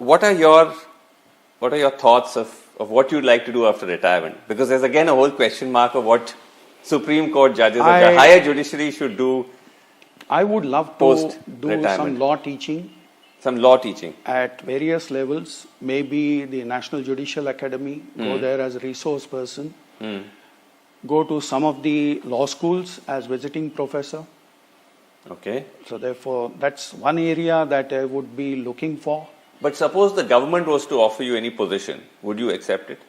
what are your thoughts of what you'd like to do after retirement? Because there's again a whole question mark of what Supreme Court judges of the higher judiciary should do. I would love to do some law teaching. Some law teaching. At various levels. Maybe the National Judicial Academy, go there as a resource person. Go to some of the law schools as visiting professor. Okay. So therefore, that's one area that I would be looking for. But suppose the government was to offer you any position, would you accept it?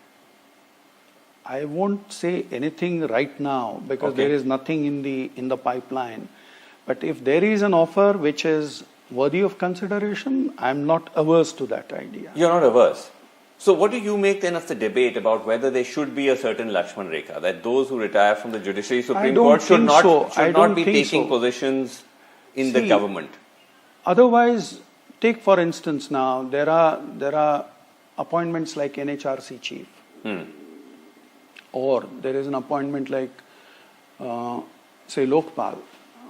I won't say anything right now because there is nothing in the pipeline. But if there is an offer which is worthy of consideration, I'm not averse to that idea. You're not averse. So what do you make then of the debate about whether there should be a certain Lakshman Rekha, that those who retire from the Judiciary Supreme Court should not be taking positions in the government? Otherwise, take for instance now, there are appointments like NHRC chief. Or there is an appointment like, say, Lokpal.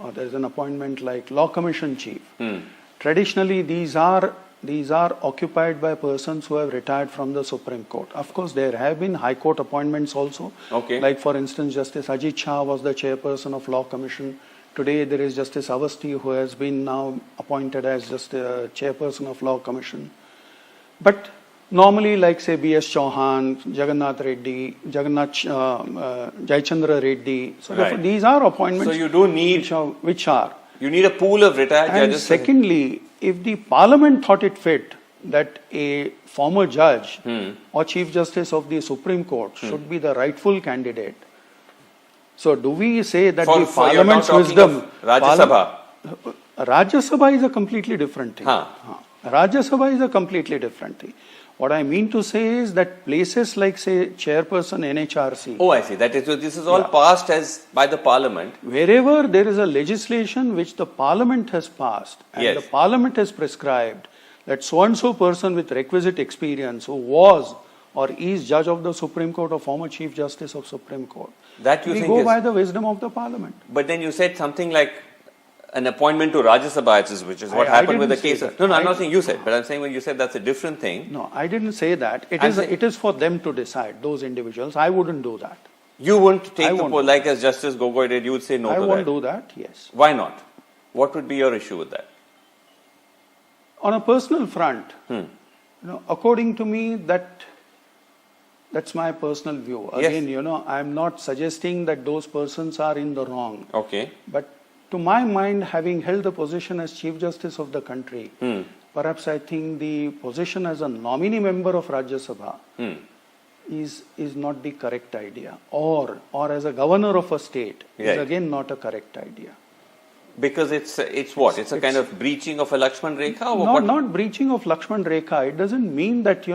Or there is an appointment like Law Commission chief. Traditionally, these are occupied by persons who have retired from the Supreme Court. Of course, there have been High Court appointments also. Like for instance, Justice Ajit Shah was the chairperson of Law Commission. Today, there is Justice Avasthi who has been now appointed as just a chairperson of Law Commission. But normally, like say B.S. Chauhan, Jagannath Reddy, Jayachandra Reddy. So therefore, these are appointments. So you do need which are. You need a pool of retired judges. Secondly, if the Parliament thought it fit that a former judge or Chief Justice of the Supreme Court should be the rightful candidate. So do we say that the Parliament's wisdom... Rajya Sabha? Rajya Sabha is a completely different thing. Rajya Sabha is a completely different thing. What I mean to say is that places like, say, chairperson NHRC. Oh, I see. That is, this is all passed as by the Parliament. Wherever there is a legislation which the Parliament has passed and the Parliament has prescribed that so-and-so person with requisite experience who was or is judge of the Supreme Court or former Chief Justice of Supreme Court. That you we think go by the wisdom of the Parliament. But then you said something like an appointment to Rajya Sabha, which is what happened with the case of... No, I'm not saying you said, but I'm saying when you said that's a different thing. No, I didn't say that. It is for them to decide, those individuals. I wouldn't do that. You wouldn't take the poll like as Justice Gogoi did, you would say no to that? I won't do that, yes. Why not? What would be your issue with that? On a personal front, according to me, that's my personal view. Again, I'm not suggesting that those persons are in the wrong. But to my mind, having held the position as Chief Justice of the country, perhaps I think the position as a nominee member of Rajya Sabha is not the correct idea. Or as a governor of a state is again not a correct idea. Because it's what? It's a kind of breaching of a Lakshman Rekha? Or not breaching of Lakshman Rekha. It doesn't mean that,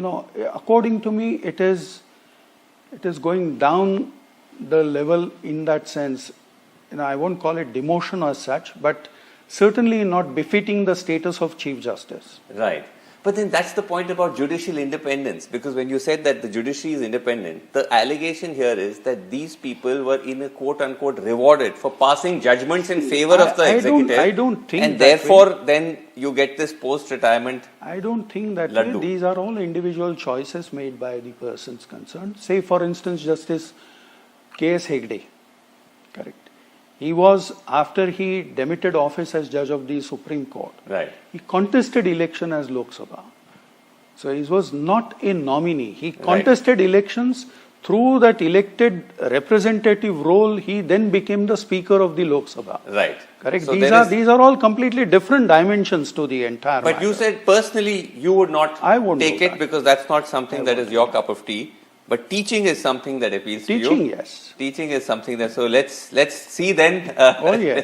according to me, it is going down the level in that sense. I won't call it demotion as such, but certainly not befitting the status of Chief Justice. Right. But then that's the point about judicial independence, because when you said that the judiciary is independent, the allegation here is that these people were in a quote-unquote rewarded for passing judgments in favor of the executive. I don't think and therefore then you get this post-retirement I don't think that way. These are all individual choices made by the persons concerned. Say for instance Justice K.S. Hegde. Correct. He was, after he demitted office as judge of the Supreme Court, he contested election as Lok Sabha. So he was not a nominee. He contested elections. Through that elected representative role, he then became the Speaker of the Lok Sabha. Correct. So these are all completely different dimensions to the entire But matter. You said personally you would not take it because that's not something that is your cup of tea. But teaching is something that appeals to you. Teaching, yes. Teaching is something that, so let's see then,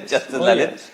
Justice Lalit.